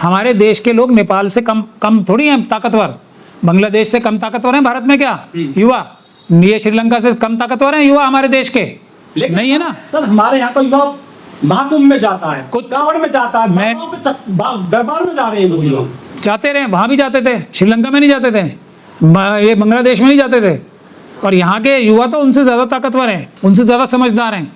हमारे देश के लोग नेपाल से कम कम थोड़ी हैं ताकतवर, बांग्लादेश से कम ताकतवर हैं भारत में क्या युवा? ये श्रीलंका से कम ताकतवर हैं युवा हमारे देश के? नहीं है ना सर। हमारे यहाँ का युवा महाकुंभ में जाता है, कुछ कांवड़ में जाता है, मैं दरबार में जा रहे हैं लोग। जाते रहे, वहां भी जाते थे, श्रीलंका में नहीं जाते थे, ये बांग्लादेश में नहीं जाते थे। और यहाँ के युवा तो उनसे ज्यादा ताकतवर हैं, उनसे ज्यादा समझदार हैं,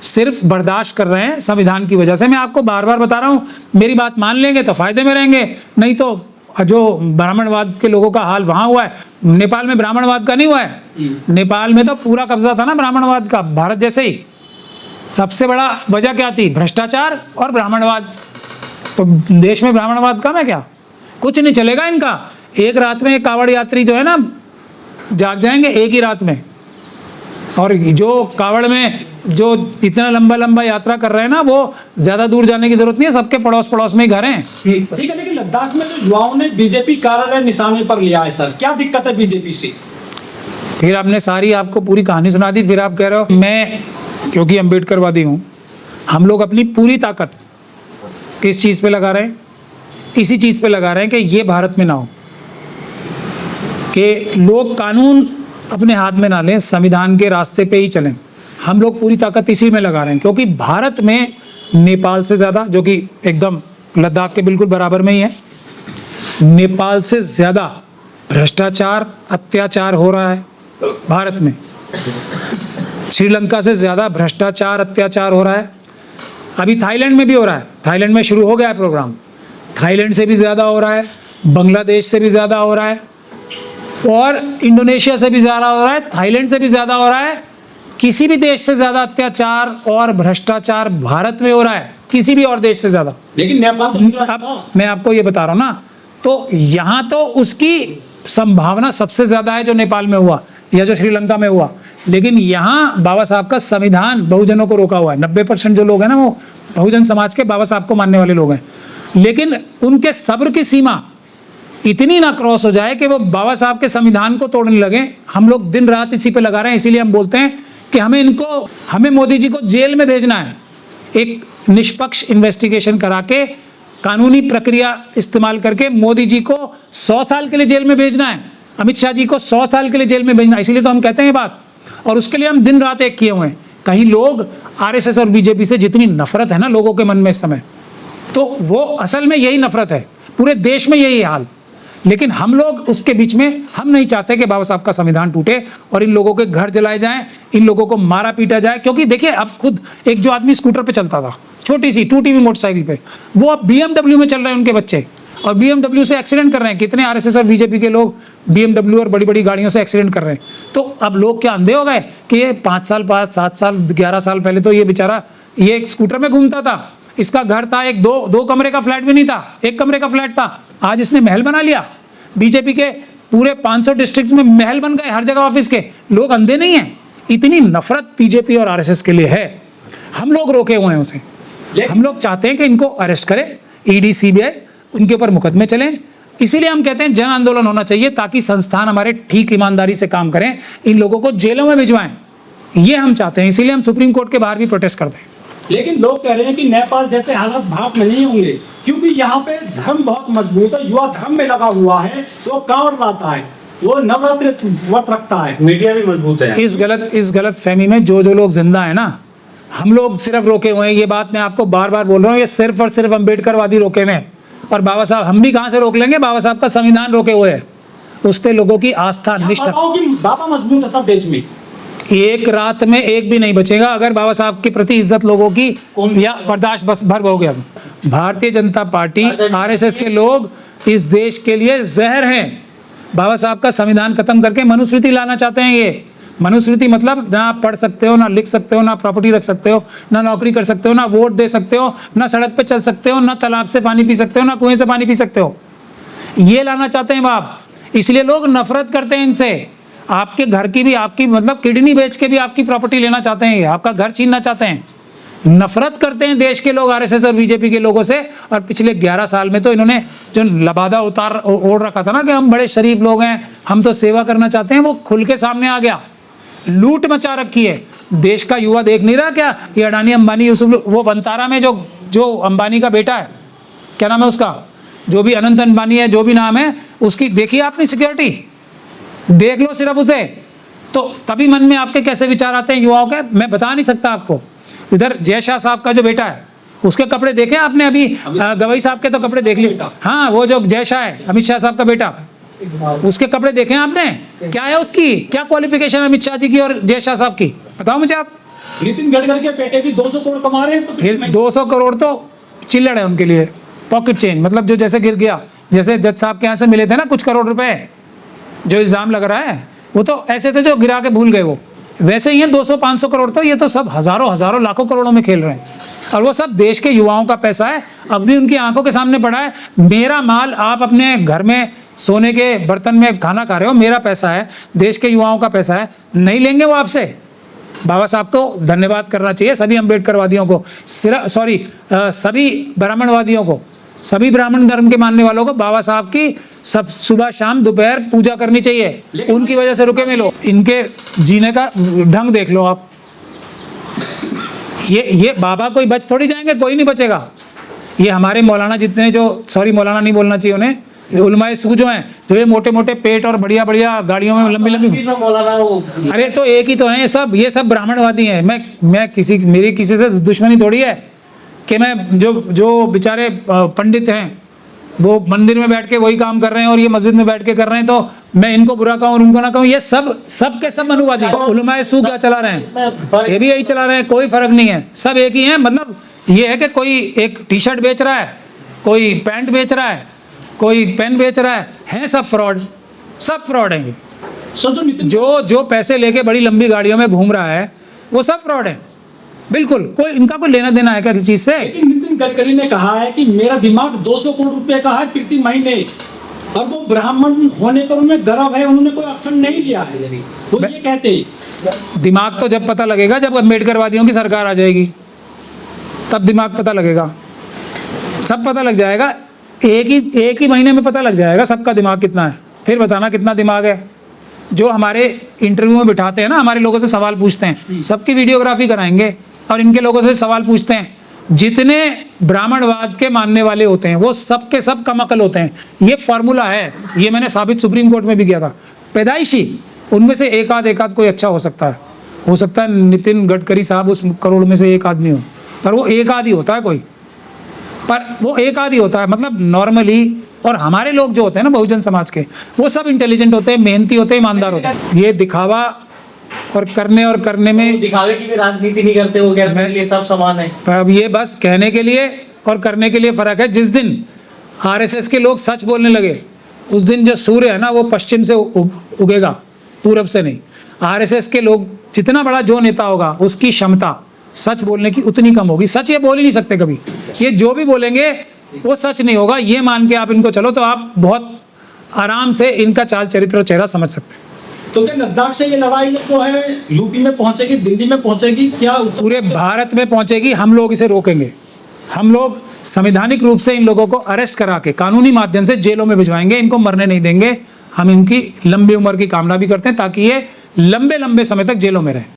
सिर्फ बर्दाश्त कर रहे हैं संविधान की वजह से। मैं आपको बार बार बता रहा हूँ, मेरी बात मान लेंगे तो फायदे में रहेंगे, नहीं तो जो ब्राह्मणवाद के लोगों का हाल वहां हुआ है, नेपाल में ब्राह्मणवाद का नहीं हुआ है। नेपाल में तो पूरा कब्जा था ना ब्राह्मणवाद का, भारत जैसे ही। सबसे बड़ा वजह क्या थी? भ्रष्टाचार और ब्राह्मणवाद। तो देश में ब्राह्मणवाद कम है क्या? कुछ नहीं चलेगा इनका। एक रात में एक कावड़ यात्री जो है ना जाग जाएंगे एक ही रात में। और जो कावड़ में जो इतना लंबा लंबा यात्रा कर रहे हैं ना, वो ज्यादा दूर जाने की जरूरत नहीं है, सबके पड़ोस पड़ोस में ही घर हैं। ठीक है, लेकिन लद्दाख में जो युवाओं ने बीजेपी कार्यालय निशाने पर लिया है सर, क्या दिक्कत है बीजेपी से? फिर आपने सारी आपको पूरी कहानी सुना दी, फिर आप कह रहे हो मैं क्योंकि अम्बेडकरवादी हूँ। हम लोग अपनी पूरी ताकत किस चीज़ पे लगा रहे हैं? इसी चीज़ पे लगा रहे हैं कि ये भारत में ना हो, कि लोग कानून अपने हाथ में ना लें, संविधान के रास्ते पे ही चलें। हम लोग पूरी ताकत इसी में लगा रहे हैं, क्योंकि भारत में नेपाल से ज़्यादा, जो कि एकदम लद्दाख के बिल्कुल बराबर में ही है, नेपाल से ज़्यादा भ्रष्टाचार अत्याचार हो रहा है भारत में। श्रीलंका से ज़्यादा भ्रष्टाचार अत्याचार हो रहा है। अभी थाईलैंड में भी हो रहा है, थाईलैंड में शुरू हो गया है प्रोग्राम। थाईलैंड से भी ज़्यादा हो रहा है, बांग्लादेश से भी ज़्यादा हो रहा है, और इंडोनेशिया से भी ज़्यादा हो रहा है, थाईलैंड से भी ज़्यादा हो रहा है। किसी भी देश से ज़्यादा अत्याचार और भ्रष्टाचार भारत में हो रहा है, किसी भी और देश से ज़्यादा। लेकिन नेपाल अब मैं आपको ये बता रहा हूँ ना, तो यहाँ तो उसकी संभावना सबसे ज़्यादा है जो नेपाल में हुआ या जो श्रीलंका में हुआ। लेकिन यहाँ बाबा साहब का संविधान बहुजनों को रोका हुआ है। 90% जो लोग हैं ना, वो बहुजन समाज के बाबा साहब को मानने वाले लोग हैं। लेकिन उनके सब्र की सीमा इतनी ना क्रॉस हो जाए कि वो बाबा साहब के संविधान को तोड़ने लगे। हम लोग दिन रात इसी पे लगा रहे हैं, इसीलिए हम बोलते हैं कि हमें मोदी जी को जेल में भेजना है। एक निष्पक्ष इन्वेस्टिगेशन करा के, कानूनी प्रक्रिया इस्तेमाल करके मोदी जी को 100 साल के लिए जेल में भेजना है, अमित शाह जी को 100 साल के लिए जेल में भेजना है। इसीलिए तो हम कहते हैं ये बात, और उसके लिए हम दिन रात एक किए हुए हैं। कहीं लोग आरएसएस और बीजेपी से जितनी नफरत है ना लोगों के मन में इस समय, तो वो असल में यही नफरत है, पूरे देश में यही हाल। लेकिन हम लोग उसके बीच में, हम नहीं चाहते कि बाबा साहब का संविधान टूटे और इन लोगों के घर जलाए जाएं, इन लोगों को मारा पीटा जाए। क्योंकि देखिए, अब खुद एक जो आदमी स्कूटर पे चलता था, छोटी सी 2TV मोटरसाइकिल पे, वो अब BMW में चल रहे हैं उनके बच्चे, और BMW से एक्सीडेंट कर रहे हैं। कितने आरएसएस और बीजेपी के लोग BMW और बड़ी बड़ी गाड़ियों से एक्सीडेंट कर रहे हैं। तो अब लोग क्या अंधे हो गए कि ये 5 साल 7 साल 11 साल पहले तो ये बेचारा ये एक स्कूटर में घूमता था, इसका घर था एक दो कमरे का फ्लैट भी नहीं था, 1 कमरे का फ्लैट था, आज इसने महल बना लिया। बीजेपी के पूरे 500 डिस्ट्रिक्ट में महल बन गए, हर जगह ऑफिस के। लोग अंधे नहीं हैं, इतनी नफरत बीजेपी और आरएसएस के लिए है। हम लोग रोके हुए हैं उसे। हम लोग चाहते हैं कि इनको अरेस्ट करें, ईडी सीबीआई उनके ऊपर मुकदमे चलें। इसीलिए हम कहते हैं जन आंदोलन होना चाहिए, ताकि संस्थान हमारे ठीक ईमानदारी से काम करें, इन लोगों को जेलों में भिजवाएं। ये हम चाहते हैं, इसीलिए हम सुप्रीम कोर्ट के बाहर भी प्रोटेस्ट करते हैं। लेकिन लोग कह रहे हैं कि नेपाल जैसे हालात भारत में नहीं होंगे, क्योंकि यहाँ पे धर्म बहुत मजबूत है, युवा धर्म में लगा हुआ है, वो कांवड़ लाता है, वो नवरात्रि व्रत रखता है, मीडिया भी मजबूत है। इस गलत फहमी में जो लोग जिंदा है ना, हम लोग सिर्फ रोके हुए हैं। ये बात मैं आपको बार बार बोल रहा हूँ, ये सिर्फ और सिर्फ अम्बेडकरवादी रोके हुए हैं। और बाबा साहब, हम भी कहाँ से रोक लेंगे? बाबा साहब का संविधान रोके हुए है, उस पर लोगों की आस्था निष्ठा। बाबा मजबूत है सब देश में, एक रात में एक भी नहीं बचेगा अगर बाबा साहब के प्रति इज्जत लोगों की या बर्दाश्त बस भर हो गया। भारतीय जनता पार्टी, आरएसएस के लोग इस देश के लिए जहर हैं। बाबा साहब का संविधान खत्म करके मनुस्मृति लाना चाहते हैं। ये मनुस्मृति मतलब ना आप पढ़ सकते हो, ना लिख सकते हो, ना प्रॉपर्टी रख सकते हो, ना नौकरी कर सकते हो, ना वोट दे सकते हो, ना सड़क पे चल सकते हो, ना तालाब से पानी पी सकते हो, ना कुएं से पानी पी सकते हो। ये लाना चाहते हैं बाप, इसलिए लोग नफरत करते हैं इनसे। आपके घर की भी, आपकी मतलब किडनी बेच के भी आपकी प्रॉपर्टी लेना चाहते हैं, आपका घर छीनना चाहते हैं। नफरत करते हैं देश के लोग आरएसएस और बीजेपी के लोगों से। और पिछले 11 साल में तो इन्होंने जो लबादा ओढ़ रखा था ना कि हम बड़े शरीफ लोग हैं, हम तो सेवा करना चाहते हैं, वो खुल के सामने आ गया। लूट मचा रखी है। देश का युवा देख नहीं रहा क्या? ये अडानी अंबानी यूसुफ, वो वंतारा में जो अंबानी का बेटा है, क्या नाम है उसका, जो भी अनंत अंबानी है, जो भी नाम है उसकी, देखिए आपने सिक्योरिटी, देख लो सिर्फ उसे, तो तभी मन में आपके कैसे विचार आते हैं युवाओं के, मैं बता नहीं सकता आपको। इधर जय शाह साहब का जो बेटा है उसके कपड़े देखे आपने? अभी गवई साहब के तो कपड़े देख लिए। हाँ, वो जो जय शाह है, अमित शाह साहब का बेटा, उसके कपड़े देखे आपने? क्या है उसकी, क्या क्वालिफिकेशन अमित शाह जी की और जय शाह साहब की, बताओ मुझे आप। नितिन गडकरी के बेटे भी 200 करोड़ कमा रहे हैं, तो फिर 200 करोड़ तो चिल्लड़ है उनके लिए, पॉकेट चेंज, मतलब जो जैसे गिर गया, जैसे जज साहब के यहाँ से मिले थे ना कुछ करोड़ रुपए, जो इल्जाम लग रहा है, वो तो ऐसे थे जो गिरा के भूल गए, वो वैसे ही है 200-500 करोड़, तो ये तो सब हजारों लाखों करोड़ों में खेल रहे हैं, और वो सब देश के युवाओं का पैसा है, अभी उनकी आंखों के सामने पड़ा है। मेरा माल, आप अपने घर में सोने के बर्तन में खाना खा रहे हो, मेरा पैसा है, देश के युवाओं का पैसा है, नहीं लेंगे वो आपसे। बाबा साहब को धन्यवाद करना चाहिए, सभी अम्बेडकरवादियों को, सभी ब्राह्मणवादियों को, सभी ब्राह्मण धर्म के मानने वालों को बाबा साहब की सब सुबह शाम दोपहर पूजा करनी चाहिए। उनकी वजह से रुके में लोग, इनके जीने का ढंग देख लो आप। ये बाबा कोई बच थोड़ी जाएंगे, कोई नहीं बचेगा। ये हमारे मौलाना जितने जो, सॉरी मौलाना नहीं बोलना चाहिए उन्हें, उलमाए सू जो हैं, जो ये मोटे मोटे पेट और बढ़िया बढ़िया गाड़ियों में लंबी मौलाना, अरे तो एक ही तो हैं ये सब ब्राह्मणवादी हैं। मैं मेरी किसी से दुश्मनी थोड़ी है कि मैं जो बेचारे पंडित हैं वो मंदिर में बैठ के वही काम कर रहे हैं और ये मस्जिद में बैठ के कर रहे हैं, तो मैं इनको बुरा कहूँ और उनको ना कहूँ। ये सब के सब मनुवादी हैं। उलमाए सू क्या चला रहे हैं, ये भी यही चला रहे हैं, कोई फर्क नहीं है, सब एक ही हैं। मतलब ये है कि कोई एक टी शर्ट बेच रहा है, कोई पैंट बेच रहा है, कोई पेन बेच रहा है सब फ्रॉड, सब फ्रॉड हैं। जो पैसे लेके बड़ी लंबी गाड़ियों में घूम रहा है वो सब फ्रॉड है, बिल्कुल। कोई इनका कोई लेना देना है क्या किसी चीज से? लेकिन नितिन गडकरी ने कहा है कि मेरा दिमाग 200 करोड़ रुपए का है प्रति महीने, और वो ब्राह्मण होने पर उन्हें गर्व है, उन्होंने कोई एक्शन नहीं लिया है, वो ये कहते हैं। दिमाग तो जब पता लगेगा जब अम्बेडकरवादियों की सरकार आ जाएगी, तब दिमाग पता लगेगा, सब पता लग जाएगा। एक ही महीने में पता लग जाएगा सबका दिमाग कितना है, फिर बताना कितना दिमाग है। जो हमारे इंटरव्यू में बिठाते हैं ना, हमारे लोगों से सवाल पूछते हैं, सबकी वीडियोग्राफी कराएंगे और इनके लोगों से सवाल पूछते हैं। जितने ब्राह्मणवाद के मानने वाले होते हैं वो सब के सब कम अकल होते हैं। ये फॉर्मूला है, ये मैंने साबित सुप्रीम कोर्ट में भी किया था। पैदाइशी उनमें से एक आध कोई अच्छा हो सकता है नितिन गडकरी साहब उस करोड़ में से एक आदमी हो, पर वो एक आध ही होता है कोई, पर वो एक आध ही होता है, मतलब नॉर्मली। और हमारे लोग जो होते हैं ना बहुजन समाज के, वो सब इंटेलिजेंट होते हैं, मेहनती होते हैं, ईमानदार होते हैं। ये दिखावा और करने में, दिखावे की भी राजनीति नहीं करते हो, क्या मेरे लिए सब समान है। अब ये बस कहने के लिए और करने के लिए फर्क है। जिस दिन आरएसएस के लोग सच बोलने लगे, उस दिन जो सूर्य है ना वो पश्चिम से उगेगा, पूरब से नहीं। आरएसएस के लोग, जितना बड़ा जो नेता होगा उसकी क्षमता सच बोलने की उतनी कम होगी। सच ये बोल ही नहीं सकते कभी, ये जो भी बोलेंगे वो सच नहीं होगा, ये मान के आप इनको चलो तो आप बहुत आराम से इनका चाल चरित्र और चेहरा समझ सकते हैं। तो क्या लद्दाख से ये लड़ाई जो है यूपी में पहुंचेगी, दिल्ली में पहुंचेगी, क्या पूरे भारत में पहुंचेगी? हम लोग इसे रोकेंगे, हम लोग संवैधानिक रूप से इन लोगों को अरेस्ट करा के कानूनी माध्यम से जेलों में भिजवाएंगे, इनको मरने नहीं देंगे। हम इनकी लंबी उम्र की कामना भी करते हैं ताकि ये लंबे समय तक जेलों में रहें।